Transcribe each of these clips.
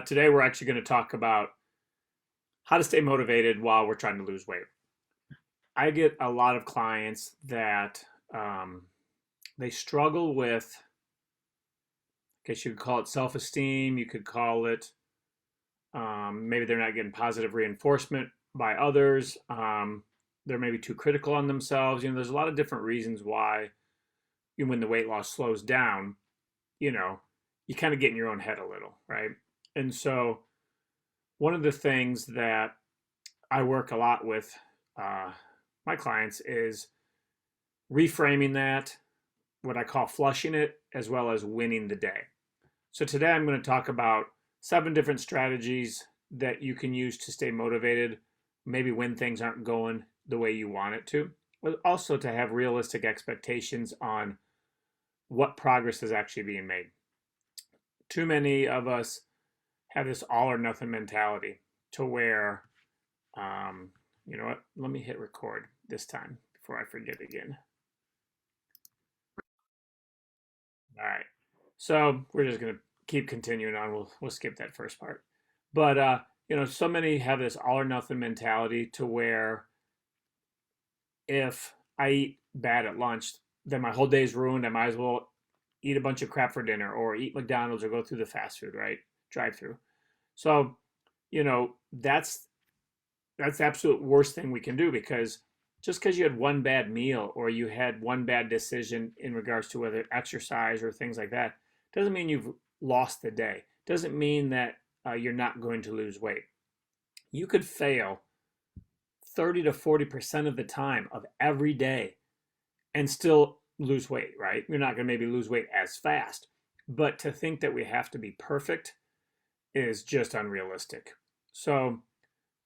Today, we're actually going to talk about how to stay motivated while we're trying to lose weight. I get a lot of clients that um, they struggle with, I guess you could call it self esteem, you could call it maybe they're not getting positive reinforcement by others. They're maybe too critical on themselves. There's a lot of different reasons why when the weight loss slows down, you know, you kind of get in your own head a little, right? And so, one of the things that I work a lot with uh, my clients is reframing that, what I call flushing it, as well as winning the day. So today I'm going to talk about 7 different strategies that you can use to stay motivated, maybe when things aren't going the way you want it to, but also to have realistic expectations on what progress is actually being made. Too many of us have this all or nothing mentality to where Um, you know what? Let me hit record this time before I forget again. All right. So we're just gonna keep continuing on. We'll skip that first part. But so many have this all or nothing mentality to where if I eat bad at lunch, then my whole day's ruined. I might as well eat a bunch of crap for dinner or eat McDonald's or go through the fast food, right? Drive through. So, that's the absolute worst thing we can do, because just because you had one bad meal or you had one bad decision in regards to whether exercise or things like that doesn't mean you've lost the day. Doesn't mean that you're not going to lose weight. You could fail 30 to 40% of the time of every day and still lose weight, right? You're not going to maybe lose weight as fast, but to think that we have to be perfect is just unrealistic. So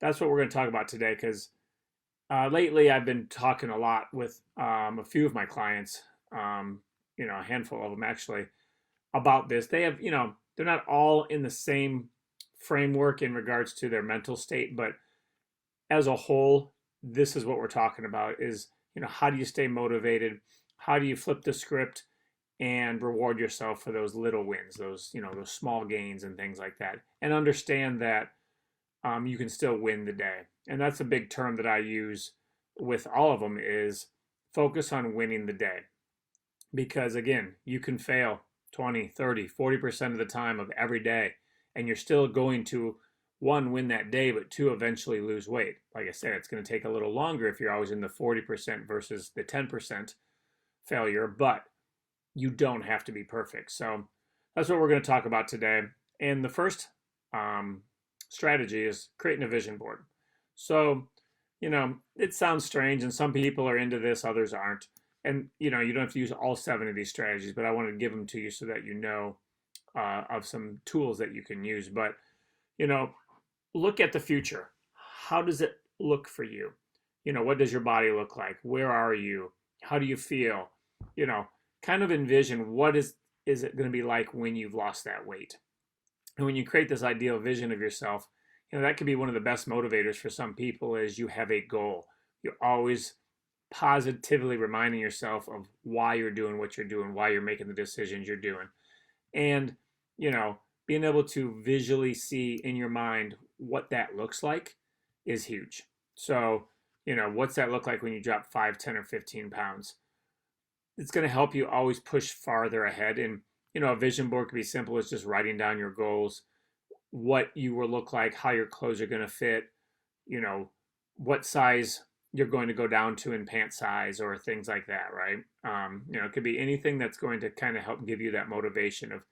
that's what we're going to talk about today, because lately I've been talking a lot with a few of my clients, a handful of them actually, about this. They have, they're not all in the same framework in regards to their mental state, but as a whole, this is what we're talking about is, how do you stay motivated? How do you flip the script and reward yourself for those little wins, those small gains and things like that, and understand that you can still win the day. And that's a big term that I use with all of them is focus on winning the day. Because again, you can fail 20, 30, 40% of the time of every day, and you're still going to, one, win that day, but two, eventually lose weight. Like I said, it's going to take a little longer if you're always in the 40% versus the 10% failure, but you don't have to be perfect. So that's what we're going to talk about today. And the first strategy is creating a vision board. So, it sounds strange, and some people are into this, others aren't. And, you don't have to use all 7 of these strategies, but I wanted to give them to you so that you know of some tools that you can use. But, you know, look at the future. How does it look for you? What does your body look like? Where are you? How do you feel? You know, kind of envision what is it going to be like when you've lost that weight. And when you create this ideal vision of yourself, that could be one of the best motivators for some people is you have a goal. You're always positively reminding yourself of why you're doing what you're doing, why you're making the decisions you're doing. And, being able to visually see in your mind what that looks like is huge. So, what's that look like when you drop 5, 10, or 15 pounds? It's going to help you always push farther ahead. And, a vision board could be simple as just writing down your goals, what you will look like, how your clothes are going to fit, you know, what size you're going to go down to in pant size or things like that, right? It could be anything that's going to kind of help give you that motivation of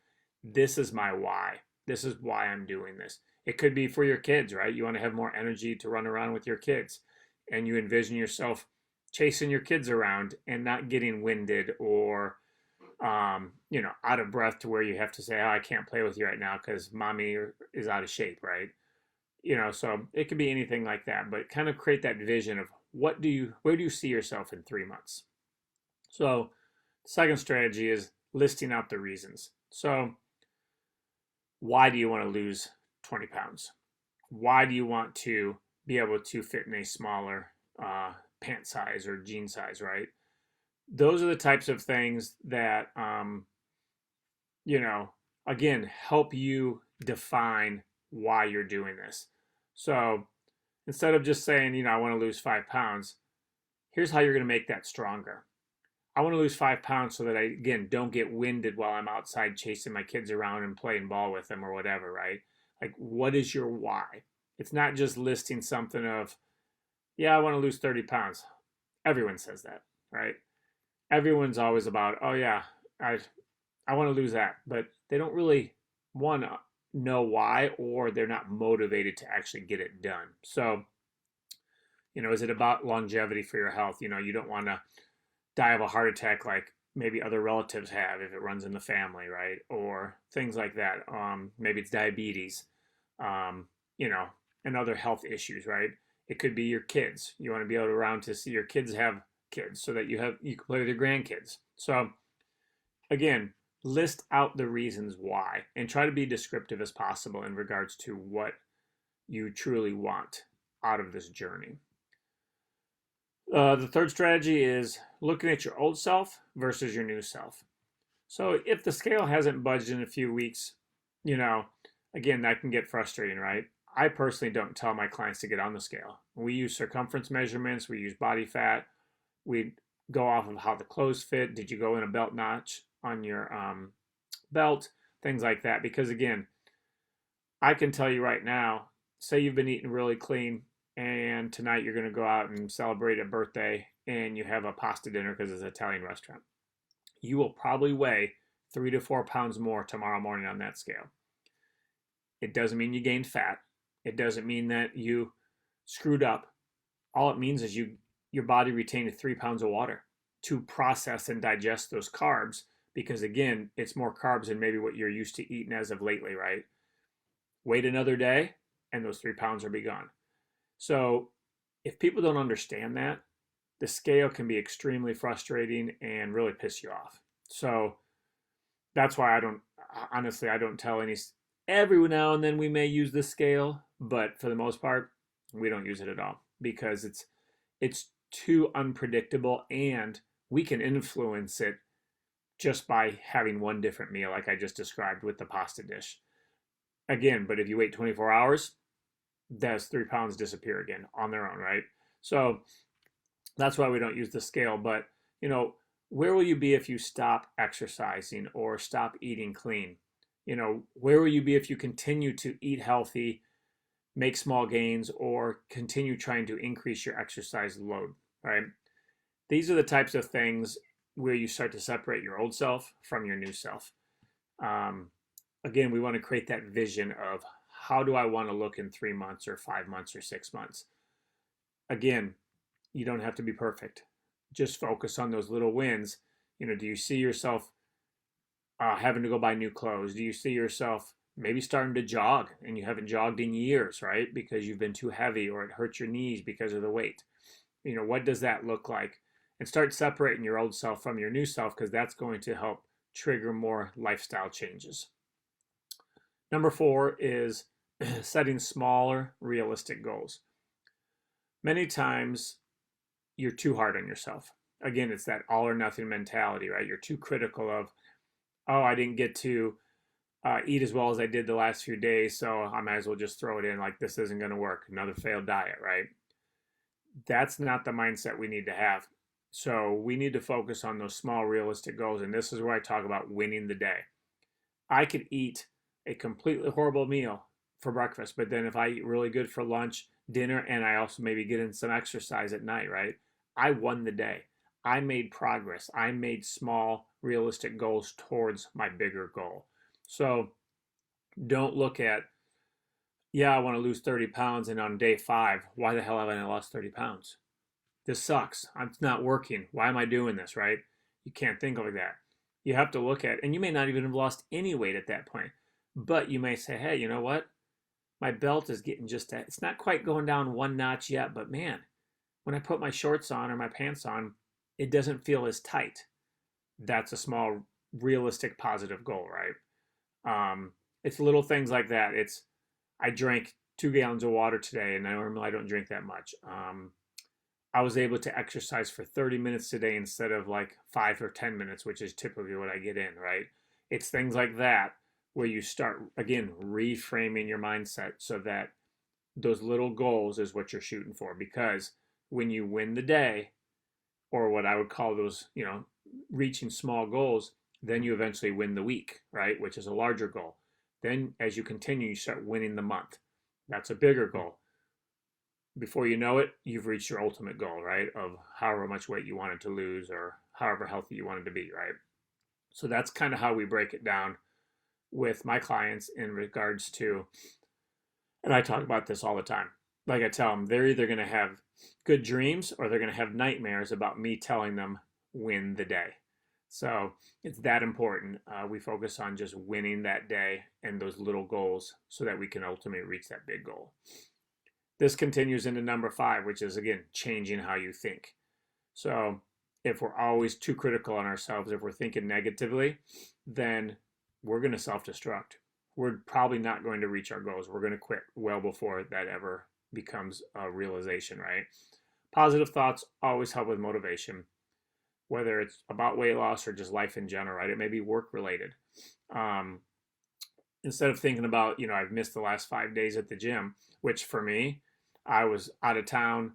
this is my why. This is why I'm doing this. It could be for your kids, right? You want to have more energy to run around with your kids, and you envision yourself chasing your kids around and not getting winded or out of breath to where you have to say, oh, I can't play with you right now because mommy is out of shape, right? So it could be anything like that, but kind of create that vision of where do you see yourself in 3 months? So the second strategy is listing out the reasons. So why do you want to lose 20 pounds? Why do you want to be able to fit in a smaller pant size or jean size, right? Those are the types of things that, you know, again, help you define why you're doing this. So instead of just saying, I want to lose 5 pounds, here's how you're going to make that stronger. I want to lose 5 pounds so that I, again, don't get winded while I'm outside chasing my kids around and playing ball with them or whatever, right? Like, what is your why? It's not just listing something of, yeah, I want to lose 30 pounds. Everyone says that, right? Everyone's always about, oh, yeah, I, I want to lose that. But they don't really want to know why, or they're not motivated to actually get it done. So, is it about longevity for your health? You don't want to die of a heart attack like maybe other relatives have if it runs in the family, right? Or things like that. Maybe it's diabetes, um, you know, and other health issues, right? It could be your kids. You want to be able to around to see your kids have kids so that you can play with your grandkids. So again, list out the reasons why and try to be descriptive as possible in regards to what you truly want out of this journey. The third strategy is looking at your old self versus your new self. So if the scale hasn't budged in a few weeks, you know, again, that can get frustrating, right? I personally don't tell my clients to get on the scale. We use circumference measurements, we use body fat, we go off of how the clothes fit. Did you go in a belt notch on your belt? Things like that. Because again, I can tell you right now, say you've been eating really clean and tonight you're going to go out and celebrate a birthday and you have a pasta dinner because it's an Italian restaurant. You will probably weigh 3 to 4 pounds more tomorrow morning on that scale. It doesn't mean you gained fat. It doesn't mean that you screwed up. All it means is your body retained 3 pounds of water to process and digest those carbs because again, it's more carbs than maybe what you're used to eating as of lately, right? Wait another day and those 3 pounds will be gone. So if people don't understand that, the scale can be extremely frustrating and really piss you off. So that's why I don't tell any, every now and then we may use the scale, but for the most part, we don't use it at all because it's too unpredictable and we can influence it just by having one different meal like I just described with the pasta dish. Again, but if you wait 24 hours, those 3 pounds disappear again on their own, right? So that's why we don't use the scale. But, where will you be if you stop exercising or stop eating clean? Where will you be if you continue to eat healthy, make small gains, or continue trying to increase your exercise load, right? These are the types of things where you start to separate your old self from your new self. Again, we want to create that vision of how do I want to look in 3 months or 5 months or 6 months? Again, you don't have to be perfect. Just focus on those little wins. Do you see yourself having to go buy new clothes? Do you see yourself maybe starting to jog and you haven't jogged in years, right? Because you've been too heavy or it hurts your knees because of the weight. What does that look like? And start separating your old self from your new self because that's going to help trigger more lifestyle changes. Number 4 is setting smaller, realistic goals. Many times you're too hard on yourself. Again, it's that all or nothing mentality, right? You're too critical of, oh, I didn't get to eat as well as I did the last few days, so I might as well just throw it in like this isn't going to work. Another failed diet, right? That's not the mindset we need to have. So we need to focus on those small, realistic goals. And this is where I talk about winning the day. I could eat a completely horrible meal for breakfast, but then if I eat really good for lunch, dinner, and I also maybe get in some exercise at night, right? I won the day. I made progress. I made small, realistic goals towards my bigger goal. So don't look at, yeah, I want to lose 30 pounds, and on day 5, why the hell have I not lost 30 pounds? This sucks. It's not working. Why am I doing this, right? You can't think like that. You have to look at, and you may not even have lost any weight at that point, but you may say, hey, you know what? My belt is getting it's not quite going down one notch yet, but man, when I put my shorts on or my pants on, it doesn't feel as tight. That's a small, realistic, positive goal, right? It's little things like that. I drank 2 gallons of water today, and normally I don't drink that much. I was able to exercise for 30 minutes today instead of like 5 or 10 minutes, which is typically what I get in, right? It's things like that where you start, again, reframing your mindset so that those little goals is what you're shooting for. Because when you win the day, or what I would call those, reaching small goals, then you eventually win the week, right? Which is a larger goal. Then as you continue, you start winning the month. That's a bigger goal. Before you know it, you've reached your ultimate goal, right? Of however much weight you wanted to lose or however healthy you wanted to be, right? So that's kind of how we break it down with my clients in regards to, and I talk about this all the time. Like I tell them, they're either going to have good dreams or they're going to have nightmares about me telling them win the day. So it's that important. We focus on just winning that day and those little goals so that we can ultimately reach that big goal. This continues into number 5, which is, again, changing how you think. So if we're always too critical on ourselves, if we're thinking negatively, then we're going to self-destruct. We're probably not going to reach our goals. We're going to quit well before that ever becomes a realization, right? Positive thoughts always help with motivation, whether it's about weight loss or just life in general, right? It may be work related. Instead of thinking about, I've missed the last 5 days at the gym, which for me, I was out of town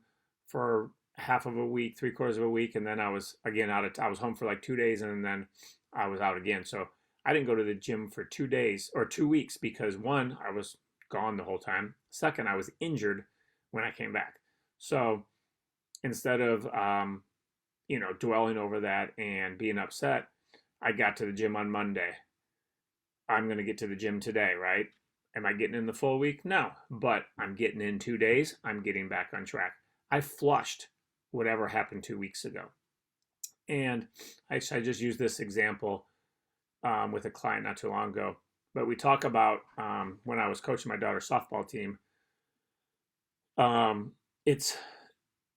for half of a week, 3/4 of a week, and then I was again I was home for like 2 days, and then I was out again. So I didn't go to the gym for 2 days or 2 weeks because, one, I was gone the whole time. Second, I was injured when I came back. So instead of dwelling over that and being upset, I got to the gym on Monday. I'm going to get to the gym today, right? Am I getting in the full week? No, but I'm getting in 2 days. I'm getting back on track. I flushed whatever happened 2 weeks ago. And I just used this example with a client not too long ago. But we talk about when I was coaching my daughter's softball team, it's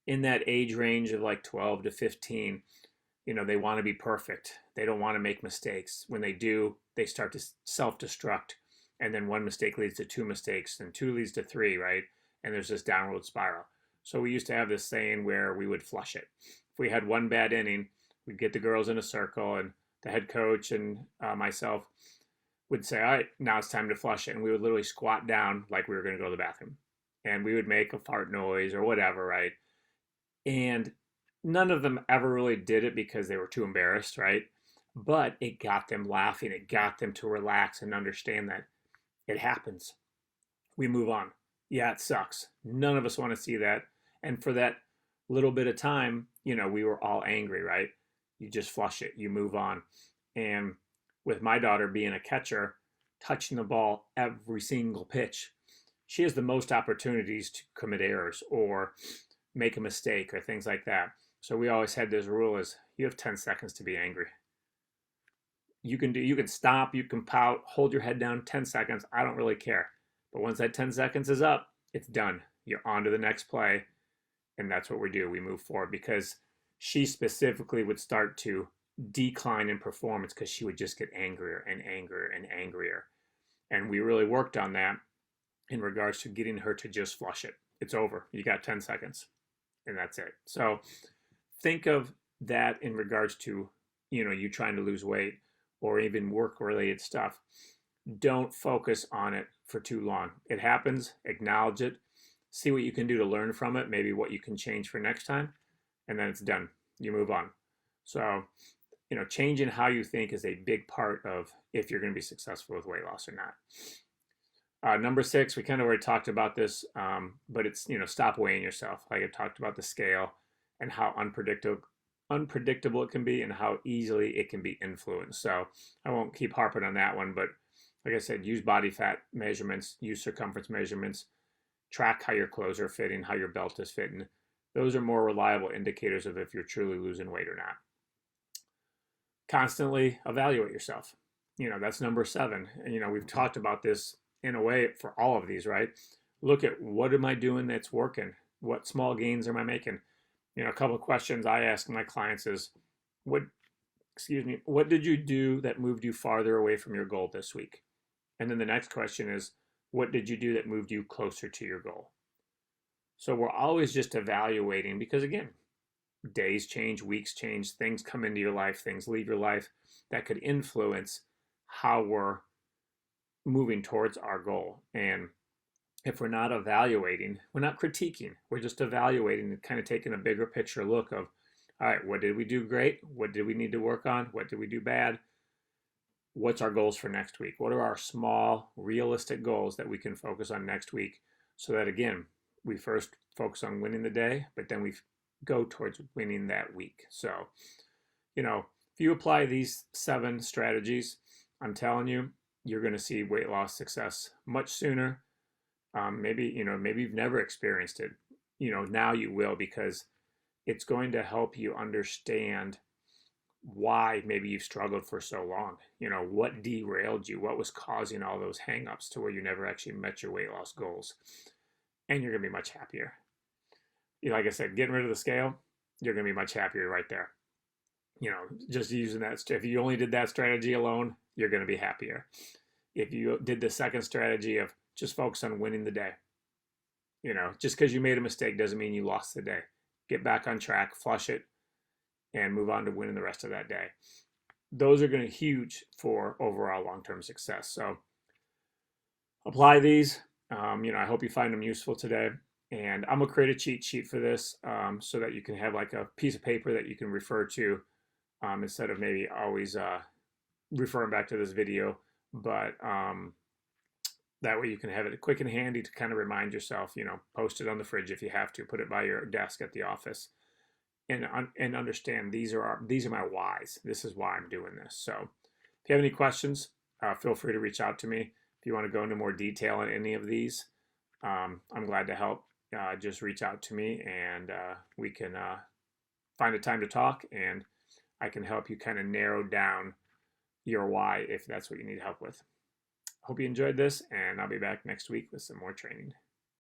in that age range of like 12 to 15. They want to be perfect. They don't want to make mistakes. When they do, they start to self-destruct. And then one mistake leads to 2 mistakes, and 2 leads to 3, right? And there's this downward spiral. So we used to have this saying where we would flush it. If we had one bad inning, we'd get the girls in a circle, and the head coach and myself would say, all right, now it's time to flush it. And we would literally squat down like we were going to go to the bathroom. And we would make a fart noise or whatever, right? And none of them ever really did it because they were too embarrassed, right? But it got them laughing. It got them to relax and understand that it happens. We move on. Yeah, it sucks. None of us want to see that. And for that little bit of time, we were all angry, right? You just flush it. You move on. And with my daughter being a catcher, touching the ball every single pitch, she has the most opportunities to commit errors or make a mistake or things like that. So we always had this rule is you have 10 seconds to be angry. You can stop, you can pout, hold your head down 10 seconds. I don't really care. But once that 10 seconds is up, it's done. You're on to the next play. And that's what we do. We move forward because she specifically would start to decline in performance because she would just get angrier and angrier and angrier. And we really worked on that in regards to getting her to just flush it. It's over. You got 10 seconds and that's it. So think of that in regards to, you trying to lose weight or even work related stuff. Don't focus on it for too long. It happens, acknowledge it, see what you can do to learn from it, maybe what you can change for next time, and then it's done. You move on. So, changing how you think is a big part of if you're going to be successful with weight loss or not. Number 6, we kind of already talked about this, but it's, stop weighing yourself. Like I talked about the scale and how unpredictable it can be and how easily it can be influenced. So I won't keep harping on that one, but like I said, use body fat measurements, use circumference measurements, track how your clothes are fitting, how your belt is fitting. Those are more reliable indicators of if you're truly losing weight or not. Constantly evaluate yourself. That's number 7. And, we've talked about this in a way for all of these, right? Look at what am I doing that's working? What small gains am I making? A couple of questions I ask my clients is, what did you do that moved you farther away from your goal this week? And then the next question is, what did you do that moved you closer to your goal? So we're always just evaluating because, again, days change, weeks change, things come into your life, things leave your life that could influence how we're moving towards our goal. And if we're not evaluating, we're not critiquing, we're just evaluating and kind of taking a bigger picture look of, all right, what did we do great? What did we need to work on? What did we do bad? What's our goals for next week? What are our small, realistic goals that we can focus on next week? So that, again, we first focus on winning the day, but then we go towards winning that week. So, if you apply these 7 strategies, I'm telling you, you're going to see weight loss success much sooner. Maybe you've never experienced it. Now you will, because it's going to help you understand why maybe you've struggled for so long. What derailed you? What was causing all those hangups to where you never actually met your weight loss goals? And you're going to be much happier. Like I said, getting rid of the scale, you're going to be much happier right there. Just using that. If you only did that strategy alone, you're going to be happier. If you did the second strategy of just focus on winning the day, just because you made a mistake doesn't mean you lost the day. Get back on track, flush it, and move on to winning the rest of that day. Those are going to be huge for overall long-term success. So apply these. I hope you find them useful today. And I'm going to create a cheat sheet for this so that you can have like a piece of paper that you can refer to instead of maybe always referring back to this video. But that way you can have it quick and handy to kind of remind yourself, post it on the fridge if you have to, put it by your desk at the office. And understand these are my whys. This is why I'm doing this. So if you have any questions, feel free to reach out to me. If you want to go into more detail on any of these, I'm glad to help. Just reach out to me, and we can find a time to talk, and I can help you kind of narrow down your why if that's what you need help with. Hope you enjoyed this, and I'll be back next week with some more training.